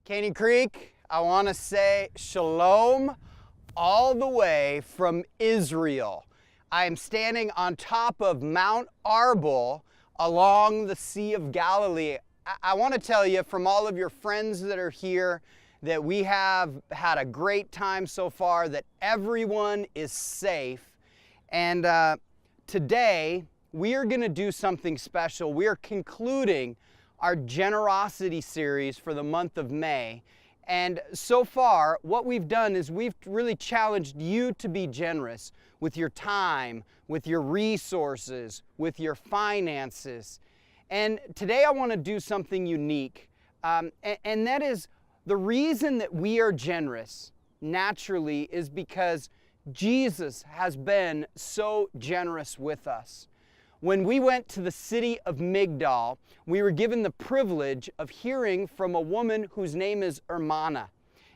Caney Creek, I want to say shalom all the way from Israel. I am standing on top of Mount Arbel along the Sea of Galilee. I want to tell you from all of your friends that are here that we have had a great time so far, that everyone is safe. And today we are going to do something special. We are concluding our generosity series for the month of May. And so far, what we've done is we've really challenged you to be generous with your time, with your resources, with your finances. And today I want to do something unique. And that is the reason that we are generous naturally is because Jesus has been so generous with us. When we went to the city of Migdal, we were given the privilege of hearing from a woman whose name is Hermana.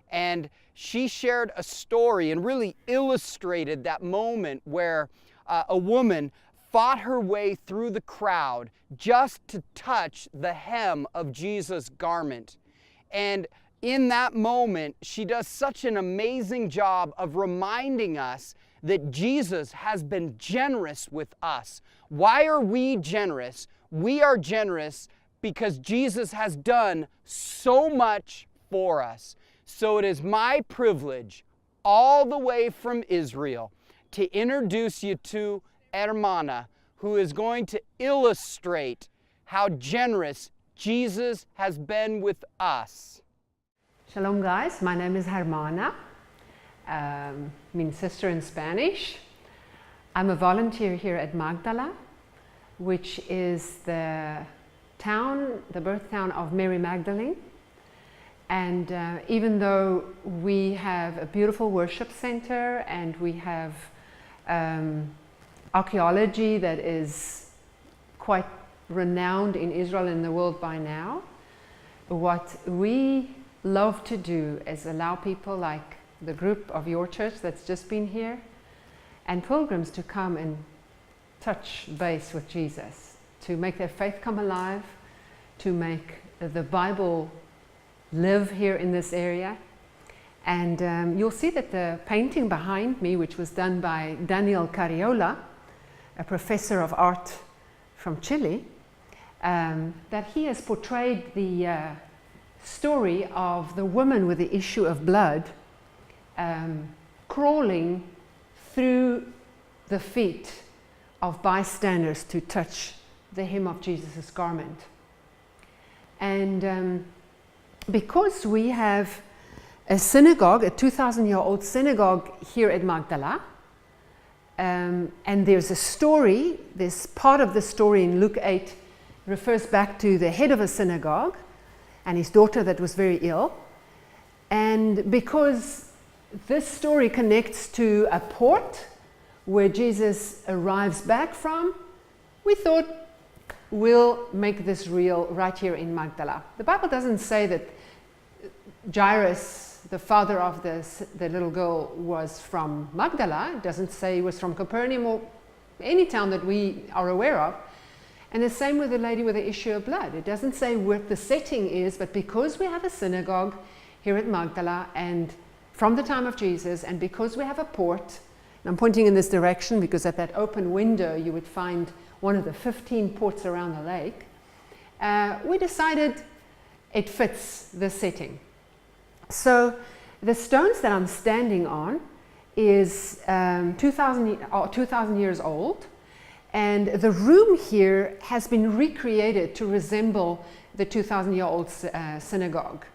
And she shared a story and really illustrated that moment where a woman fought her way through the crowd just to touch the hem of Jesus' garment. And in that moment, she does such an amazing job of reminding us that Jesus has been generous with us. Why are we generous? We are generous because Jesus has done so much for us. So it is my privilege, all the way from Israel, to introduce you to Hermana, who is going to illustrate how generous Jesus has been with us. Shalom guys, my name is Hermana. Means sister in Spanish. I'm a volunteer here at Magdala, which is the birth town of Mary Magdalene. And even though we have a beautiful worship center and we have archaeology that is quite renowned in Israel and the world by now, what we love to do is allow people like the group of your church that's just been here and pilgrims to come and touch base with Jesus, to make their faith come alive, to make the Bible live here in this area. And you'll see that the painting behind me, which was done by Daniel Cariola, a professor of art from Chile, that he has portrayed the story of the woman with the issue of blood crawling through the feet of bystanders to touch the hem of Jesus' garment. And because we have a synagogue, a 2,000-year-old synagogue here at Magdala, and there's a story, this part of the story in Luke 8 refers back to the head of a synagogue and his daughter that was very ill. And because this story connects to a port where Jesus arrives back from, we thought we'll make this real right here in Magdala. The Bible doesn't say that Jairus, the father of the little girl, was from Magdala. It doesn't say he was from Capernaum or any town that we are aware of. And the same with the lady with the issue of blood. It doesn't say what the setting is, but because we have a synagogue here at Magdala and from the time of Jesus, and because we have a port, and I'm pointing in this direction because at that open window you would find one of the 15 ports around the lake, we decided it fits the setting. So the stones that I'm standing on is 2,000 years old. And the room here has been recreated to resemble the 2,000-year-old synagogue.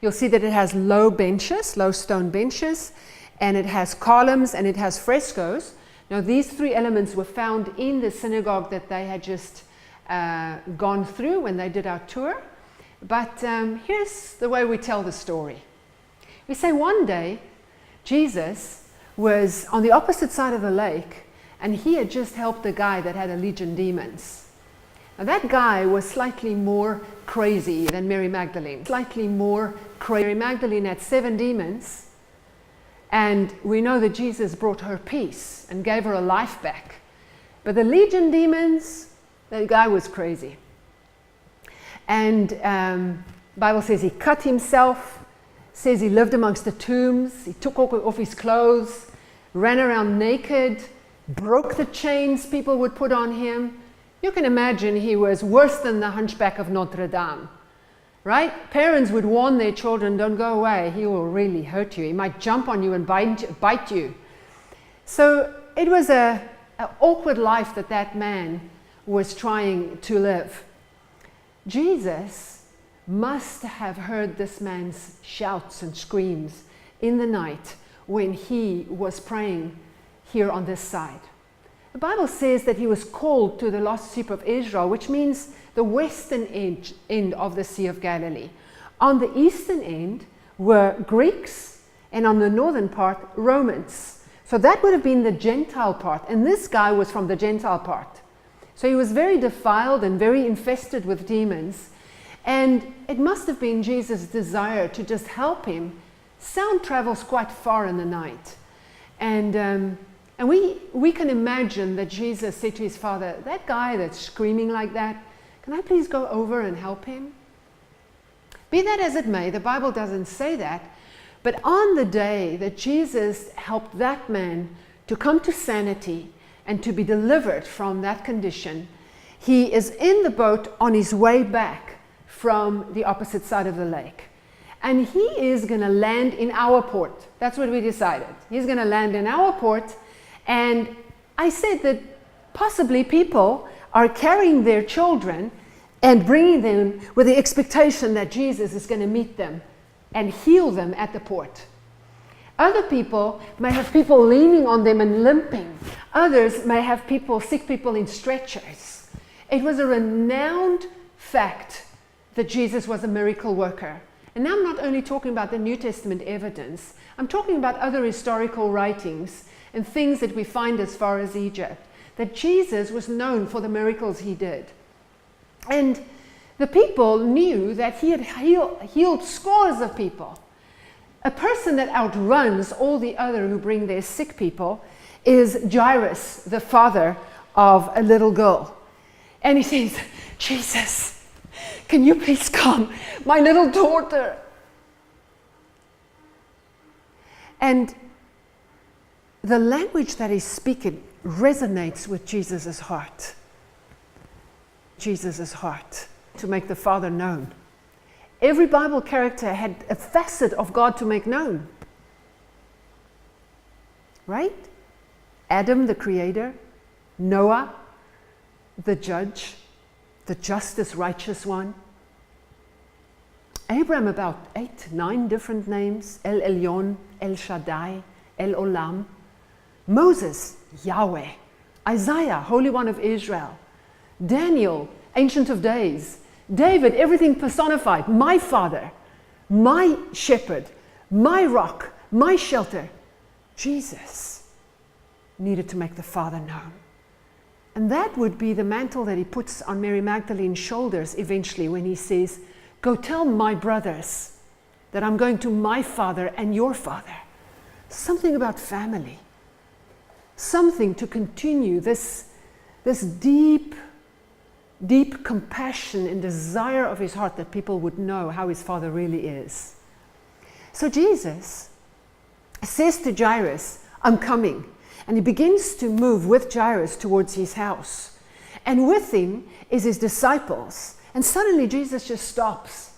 You'll see that it has low benches, low stone benches, and it has columns and it has frescoes. Now these three elements were found in the synagogue that they had just gone through when they did our tour. But here's the way we tell the story. We say one day Jesus was on the opposite side of the lake, and he had just helped a guy that had a legion demons. Now that guy was slightly more crazy than Mary Magdalene. Slightly more crazy. Mary Magdalene had 7 demons, and we know that Jesus brought her peace and gave her a life back. But the legion demons, the guy was crazy. And Bible says he cut himself says he lived amongst the tombs. He took off his clothes, ran around naked, broke the chains people would put on him. You can imagine he was worse than the Hunchback of Notre Dame, right? Parents would warn their children, don't go away, he will really hurt you. He might jump on you and bite you. So it was an awkward life that man was trying to live. Jesus must have heard this man's shouts and screams in the night when he was praying here on this side. The Bible says that he was called to the lost sheep of Israel, which means the western end of the Sea of Galilee. On the eastern end were Greeks, and on the northern part, Romans. So that would have been the Gentile part, and this guy was from the Gentile part. So he was very defiled and very infested with demons, and it must have been Jesus' desire to just help him. Sound travels quite far in the night, and we can imagine that Jesus said to his father, that guy that's screaming like that, can I please go over and help him? Be that as it may, the Bible doesn't say that, but on the day that Jesus helped that man to come to sanity and to be delivered from that condition, he is in the boat on his way back from the opposite side of the lake. And he is going to land in our port. That's what we decided. He's going to land in our port. And I said that possibly people are carrying their children and bringing them with the expectation that Jesus is going to meet them and heal them at the port. Other people may have people leaning on them and limping. Others may have sick people in stretchers. It was a renowned fact that Jesus was a miracle worker. And now I'm not only talking about the New Testament evidence, I'm talking about other historical writings and things that we find as far as Egypt, that Jesus was known for the miracles he did. And the people knew that he had healed scores of people. A person that outruns all the other who bring their sick people is Jairus, the father of a little girl. And he says, Jesus, can you please come? My little daughter. And the language that he's speaking resonates with Jesus' heart. Jesus' heart, to make the Father known. Every Bible character had a facet of God to make known. Right? Adam, the creator. Noah, the judge, the justice, righteous one. Abraham, about 8, 9 different names. El Elyon, El Shaddai, El Olam. Moses, Yahweh. Isaiah, Holy One of Israel. Daniel, Ancient of Days. David, everything personified. My Father, my Shepherd, my Rock, my Shelter. Jesus needed to make the Father known. And that would be the mantle that he puts on Mary Magdalene's shoulders eventually when he says, go tell my brothers that I'm going to my Father and your Father. Something about family. Something to continue this deep compassion and desire of his heart that people would know how his Father really is. So Jesus says to Jairus, I'm coming. And he begins to move with Jairus towards his house. And with him is his disciples. And suddenly Jesus just stops.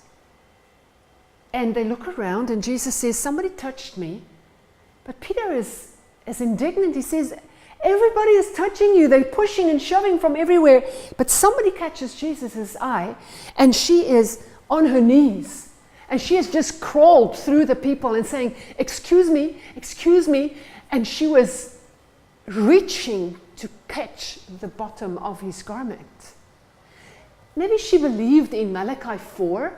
And they look around and Jesus says, somebody touched me. But Peter is indignant. He says, everybody is touching you. They're pushing and shoving from everywhere. But somebody catches Jesus' eye, and she is on her knees. And she has just crawled through the people and saying, excuse me, excuse me. And she was reaching to catch the bottom of his garment. Maybe she believed in Malachi 4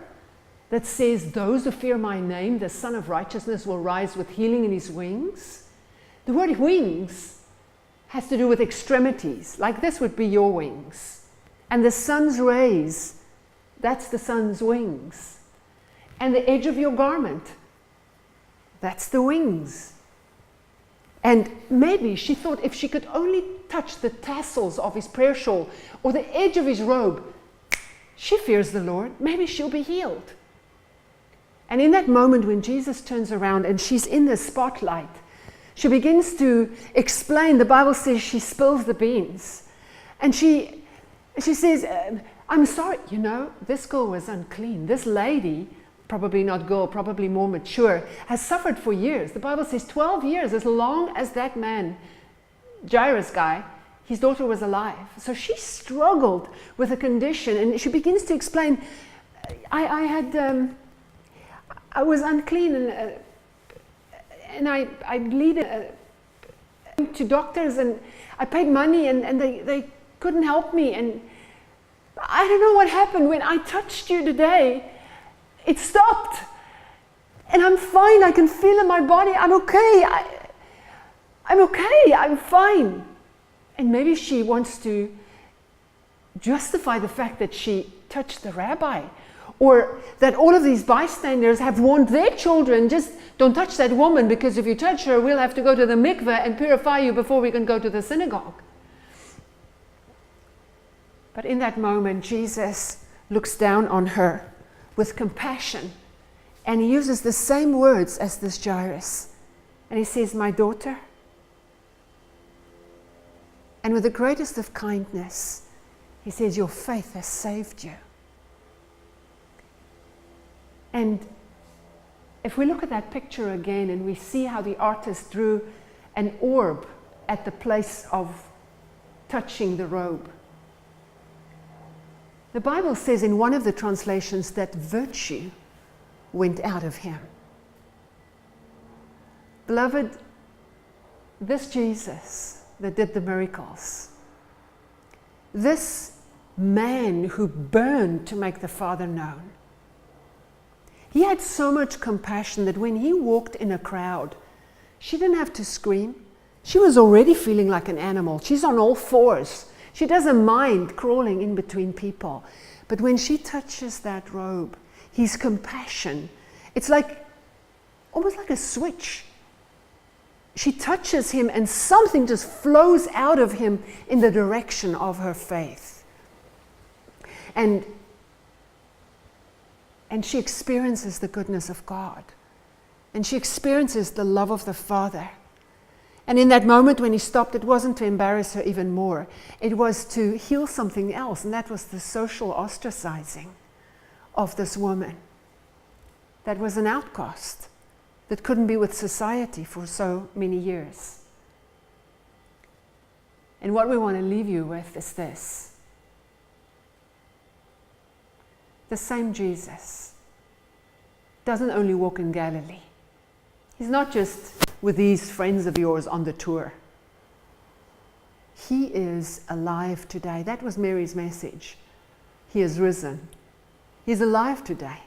that says, those who fear my name, the Son of Righteousness will rise with healing in his wings. The word wings has to do with extremities, like this would be your wings. And the sun's rays, that's the sun's wings. And the edge of your garment, that's the wings. And maybe she thought if she could only touch the tassels of his prayer shawl or the edge of his robe, she fears the Lord, maybe she'll be healed. And in that moment when Jesus turns around and she's in the spotlight, she begins to explain. The Bible says she spills the beans. And she says, I'm sorry, you know, this girl was unclean. This lady, probably not girl, probably more mature, has suffered for years. The Bible says 12 years, as long as that man, Jairus guy, his daughter was alive. So she struggled with a condition, and she begins to explain, I was unclean, and I lead to doctors, and I paid money, and they couldn't help me, and I don't know what happened. When I touched you today, it stopped, and I'm fine. I can feel in my body. I'm okay. I'm okay. I'm fine. And maybe she wants to justify the fact that she touched the rabbi, or that all of these bystanders have warned their children, just don't touch that woman, because if you touch her, we'll have to go to the mikveh and purify you before we can go to the synagogue. But in that moment, Jesus looks down on her with compassion, and he uses the same words as this Jairus. And he says, my daughter. And with the greatest of kindness, he says, your faith has saved you. And if we look at that picture again and we see how the artist drew an orb at the place of touching the robe, the Bible says in one of the translations that virtue went out of him. Beloved, this Jesus that did the miracles, this man who burned to make the Father known, he had so much compassion that when he walked in a crowd, she didn't have to scream. She was already feeling like an animal. She's on all fours. She doesn't mind crawling in between people. But when she touches that robe, his compassion, it's like, almost like a switch. She touches him and something just flows out of him in the direction of her faith. And she experiences the goodness of God. And she experiences the love of the Father. And in that moment when he stopped, it wasn't to embarrass her even more. It was to heal something else, and that was the social ostracizing of this woman that was an outcast, that couldn't be with society for so many years. And what we want to leave you with is this. The same Jesus doesn't only walk in Galilee. He's not just with these friends of yours on the tour. He is alive today. That was Mary's message. He is risen. He's alive today.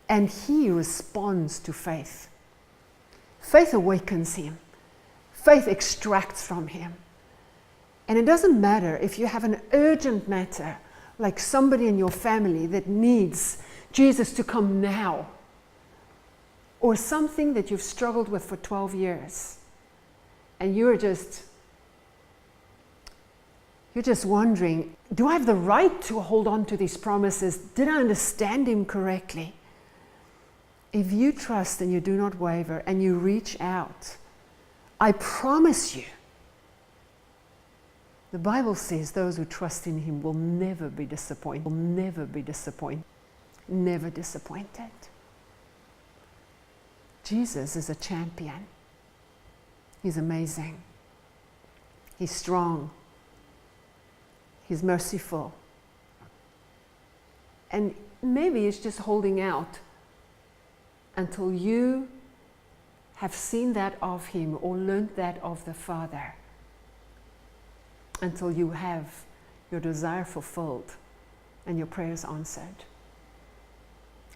And he responds to faith. Faith awakens him. Faith extracts from him. And it doesn't matter if you have an urgent matter, like somebody in your family that needs Jesus to come now, or something that you've struggled with for 12 years, and you're just wondering, do I have the right to hold on to these promises? Did I understand him correctly? If you trust and you do not waver and you reach out, I promise you, the Bible says those who trust in him will never be disappointed, never disappointed. Jesus is a champion. He's amazing. He's strong. He's merciful. And maybe it's just holding out until you have seen that of him or learned that of the Father, until you have your desire fulfilled and your prayers answered.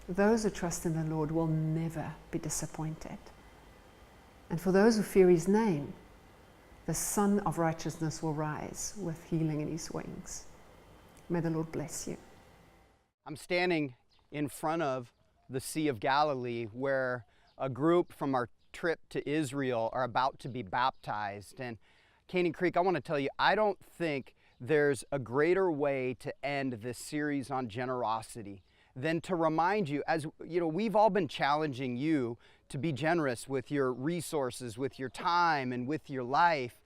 Those who trust in the Lord will never be disappointed. And for those who fear his name, the Son of Righteousness will rise with healing in his wings. May the Lord bless you. I'm standing in front of the Sea of Galilee where a group from our trip to Israel are about to be baptized. And Caney Creek, I want to tell you, I don't think there's a greater way to end this series on generosity than to remind you, as you know, we've all been challenging you to be generous with your resources, with your time, and with your life.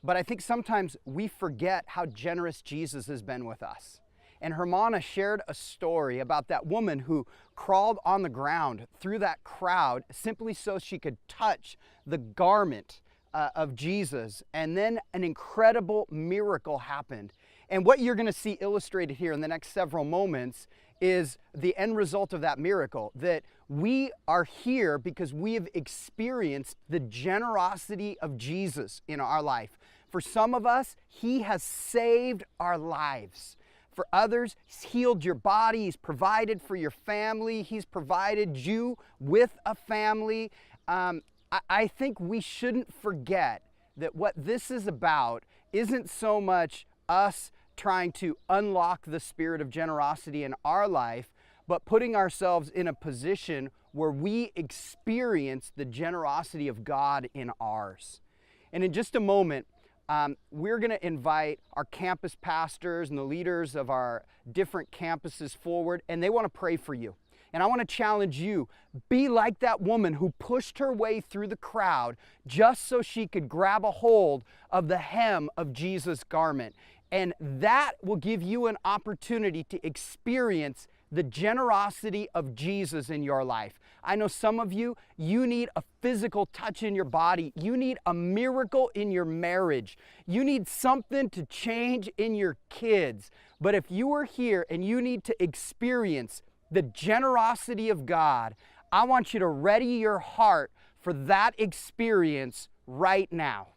But I think sometimes we forget how generous Jesus has been with us. And Hermana shared a story about that woman who crawled on the ground through that crowd simply so she could touch the garment of Jesus. And then an incredible miracle happened. And what you're going to see illustrated here in the next several moments is the end result of that miracle, that we are here because we have experienced the generosity of Jesus in our life. For some of us, he has saved our lives. For others, he's healed your body, he's provided for your family, he's provided you with a family. I think we shouldn't forget that what this is about isn't so much us trying to unlock the spirit of generosity in our life, but putting ourselves in a position where we experience the generosity of God in ours. And in just a moment, we're going to invite our campus pastors and the leaders of our different campuses forward, and they want to pray for you. And I want to challenge you, be like that woman who pushed her way through the crowd just so she could grab a hold of the hem of Jesus' garment. And that will give you an opportunity to experience the generosity of Jesus in your life. I know some of you, you need a physical touch in your body. You need a miracle in your marriage. You need something to change in your kids. But if you are here and you need to experience the generosity of God, I want you to ready your heart for that experience right now.